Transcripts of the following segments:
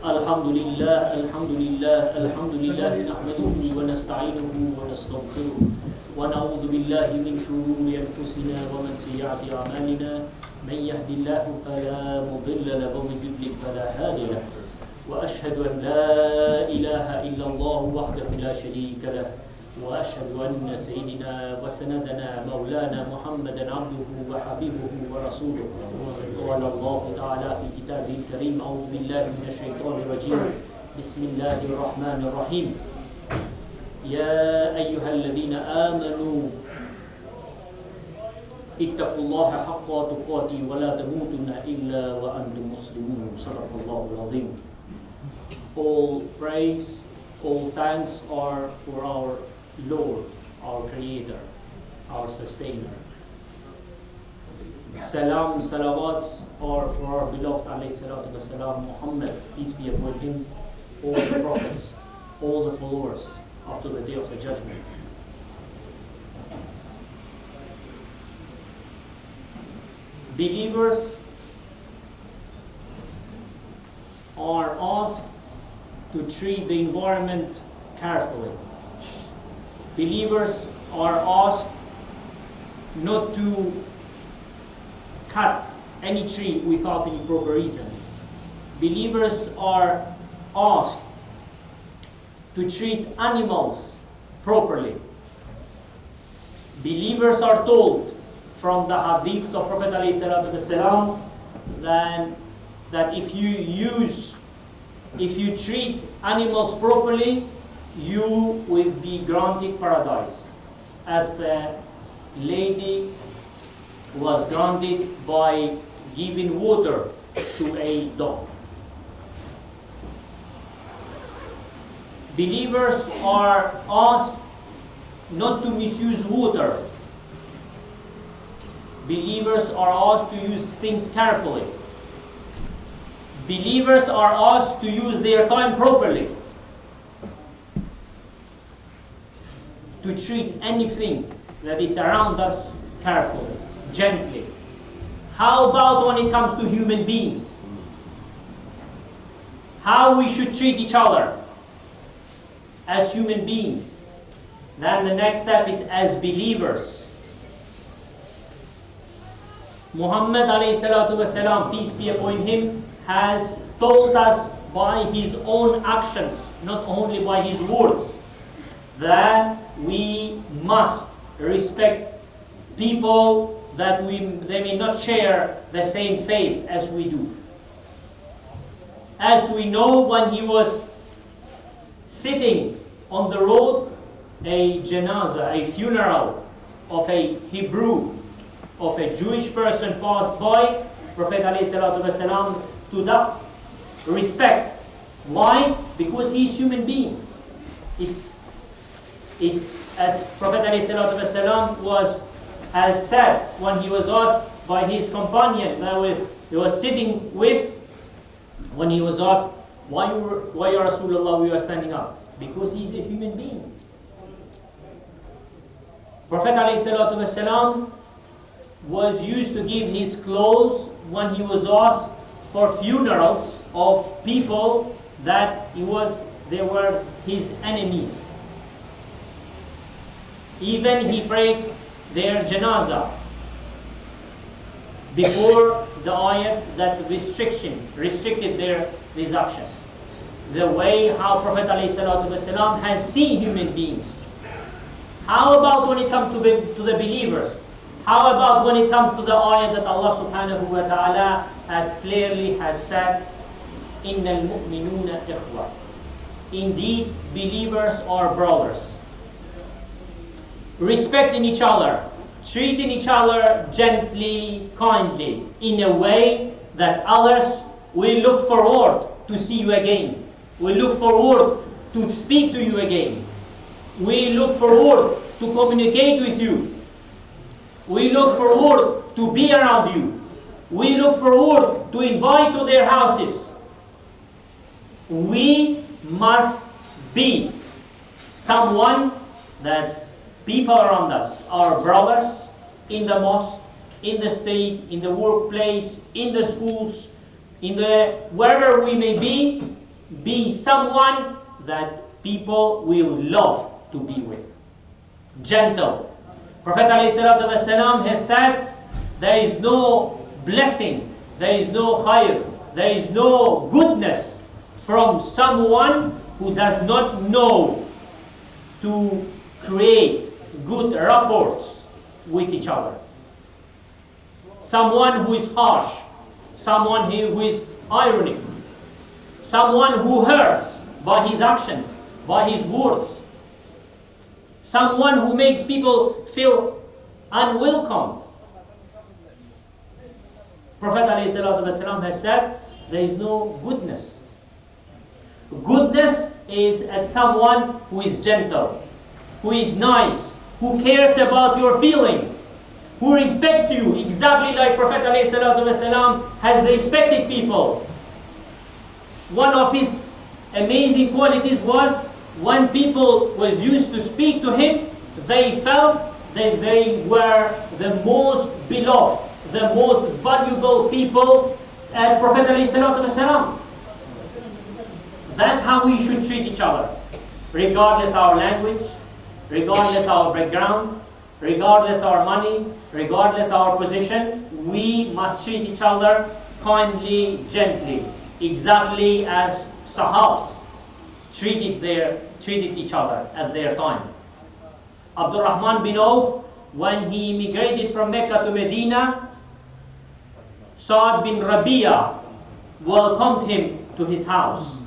الحمد لله نحمده ونستعينه ونستغفره ونعوذ بالله من شرور أنفسنا ومن سيئات أعمالنا من يهد الله فلا مضل له ومن يضلل فلا هادي له وأشهد أن لا إله إلا الله وحده لا شريك له وأشهد أن سيدنا وسندنا مولانا محمدا عبده وحبيبه ورسوله قال الله تعالى في كتابه الكريم أعوذ بالله من الشيطان الرجيم بسم الله الرحمن الرحيم يا أيها الذين آمنوا اتقوا الله حق تقاته ولا تموتن إلا وأنتم مسلمون صدق الله العظيم. All praise, all thanks are for our Lord, our Creator, our Sustainer. Salam, salawats are for our beloved alayhi salatu wasalam, Muhammad, peace be upon him, all the prophets, all the followers, up to the day of the judgment. Believers are asked to treat the environment carefully. Believers are asked not to cut any tree without any proper reason. Believers are asked to treat animals properly. Believers are told from the hadiths of Prophet ﷺ that if you treat animals properly, you will be granted paradise, as the lady was granted by giving water to a dog. Believers are asked not to misuse water. Believers are asked to use things carefully. Believers are asked to use their time properly. To treat anything that is around us carefully, gently. How about when it comes to human beings? How we should treat each other as human beings. Then the next step is as believers. Muhammad alayhi salatu wasalam, peace be upon him, has told us by his own actions, not only by his words, that we must respect people that they may not share the same faith as we do. As we know, when he was sitting on the road, a janazah, a funeral of a Hebrew, of a Jewish person passed by, Prophet ﷺ stood up, respect. Why? Because he is human being. It's as Prophet ﷺ has said when he was asked by his companion that he was sitting with, when he was asked, why ya Rasulullah we are standing up? Because he is a human being. Prophet ﷺ was used to give his clothes when he was asked for funerals of people that they were his enemies. Even he prayed their janazah before the ayats that restricted these actions. The way how Prophet ﷺ has seen human beings. How about when it comes to the believers? How about when it comes to the ayat that Allah subhanahu wa ta'ala has clearly said, Innal mu'minuna ikhwa. Indeed, believers are brothers. Respecting each other, treating each other gently, kindly, in a way that others will look forward to see you again. We look forward to speak to you again. We look forward to communicate with you. We look forward to be around you. We look forward to invite to their houses. We must be someone that people around us, our brothers, in the mosque, in the state, in the workplace, in the schools, wherever we may be, be someone that people will love to be with. Gentle. Prophet ﷺ has said, there is no blessing, there is no khair, there is no goodness from someone who does not know to create good rapports with each other. Someone who is harsh, someone who is ironic, someone who hurts by his actions, by his words, someone who makes people feel unwelcomed. Prophet ﷺ has said, there is no goodness. Goodness is at someone who is gentle, who is nice, who cares about your feeling, who respects you exactly like Prophet ﷺ has respected people. One of his amazing qualities was when people was used to speak to him, they felt that they were the most beloved, the most valuable people at Prophet ﷺ. That's how we should treat each other, regardless our language, regardless our background, regardless our money, regardless our position. We must treat each other kindly, gently, exactly as Sahabs treated each other at their time. Abdurrahman bin Auf, when he immigrated from Mecca to Medina, Saad bin Rabi'a welcomed him to his house.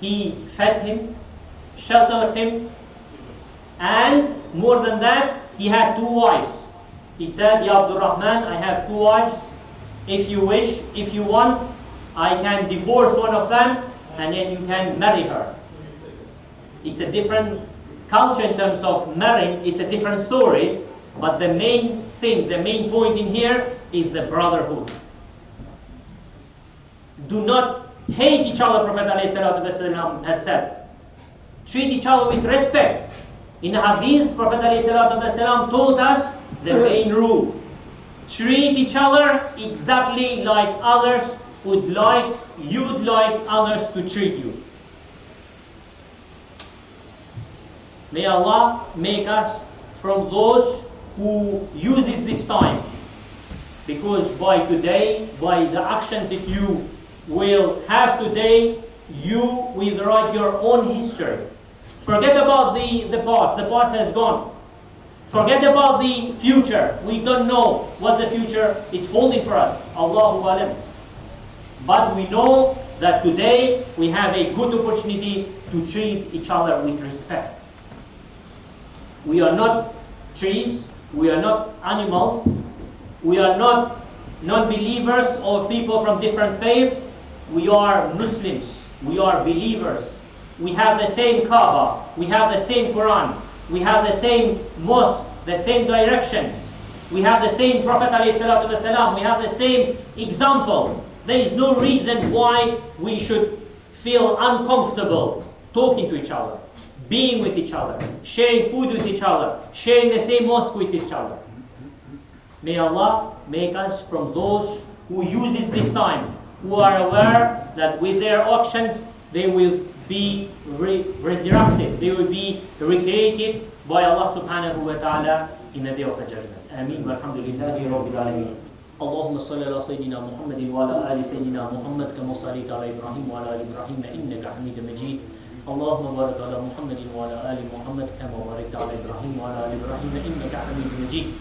He fed him, sheltered him, and more than that, he had 2 wives. He said, Ya Abdurrahman, I have 2 wives. If you wish, if you want, I can divorce one of them and then you can marry her. It's a different culture in terms of marrying, it's a different story, but the main thing, the main point in here is the brotherhood. Do not hate each other, Prophet ﷺ has said. Treat each other with respect. In the hadith, Prophet ﷺ taught us the main rule. Treat each other exactly like others you'd like others to treat you. May Allah make us from those who uses this time. Because by today, by the actions that you will have today, you will write your own history. Forget about the past. The past has gone. Forget about the future. We don't know what the future is holding for us. Allahu Alam. But we know that today we have a good opportunity to treat each other with respect. We are not trees. We are not animals. We are not non-believers or people from different faiths. We are Muslims. We are believers. We have the same Kaaba. We have the same Quran. We have the same mosque, the same direction. We have the same Prophet ﷺ. We have the same example. There is no reason why we should feel uncomfortable talking to each other, being with each other, sharing food with each other, sharing the same mosque with each other. May Allah make us from those who uses this time, who are aware that with their actions they will be resurrected, they will be recreated by Allah subhanahu wa ta'ala in the day of judgment. Ameen wa alhamdulillahi rabbil alameen. اللهم صل على سيدنا محمد وعلى آل سيدنا محمد كما صليت على إبراهيم وعلى آل إبراهيم إنك حميد مجيد. اللهم بارك على محمد وعلى آل محمد كما باركت على إبراهيم وعلى آل إبراهيم إنك حميد مجيد.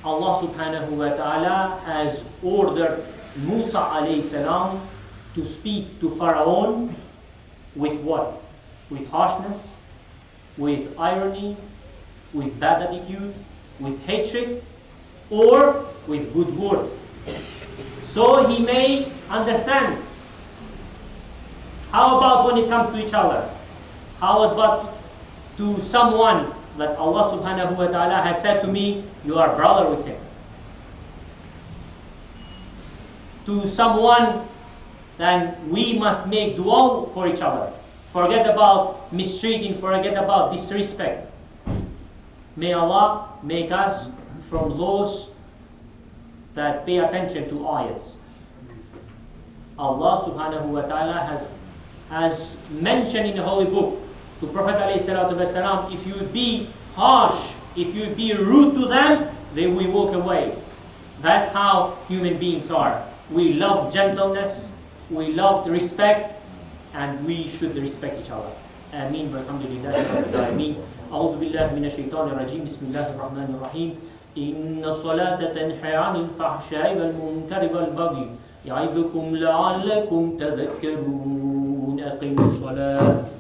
Allah subhanahu wa ta'ala has ordered Musa alayhi salam to speak to Pharaoh with what? With harshness, with irony, with bad attitude, with hatred, or with good words. So he may understand. How about when it comes to each other? How about to someone that Allah subhanahu wa ta'ala has said to me, you are brother with him? To someone, then we must make dua for each other. Forget about mistreating, forget about disrespect. May Allah make us from those that pay attention to ayats. Allah subhanahu wa ta'ala has mentioned in the Holy Book to Prophet ﷺ, if you be harsh, if you be rude to them, they will walk away. That's how human beings are. We love gentleness, we love respect, and we should respect each other. Ameen. Walhamdulillahi Rabbil Alameen. A'udhu billahi minash shaitanir rajim. Bismillahir rahmanir rahim. Inna salata tanha 'anil fahsha'i wal munkari wal baghi. Ya'idukum la'allakum tadhakkarun. Aqimus salat.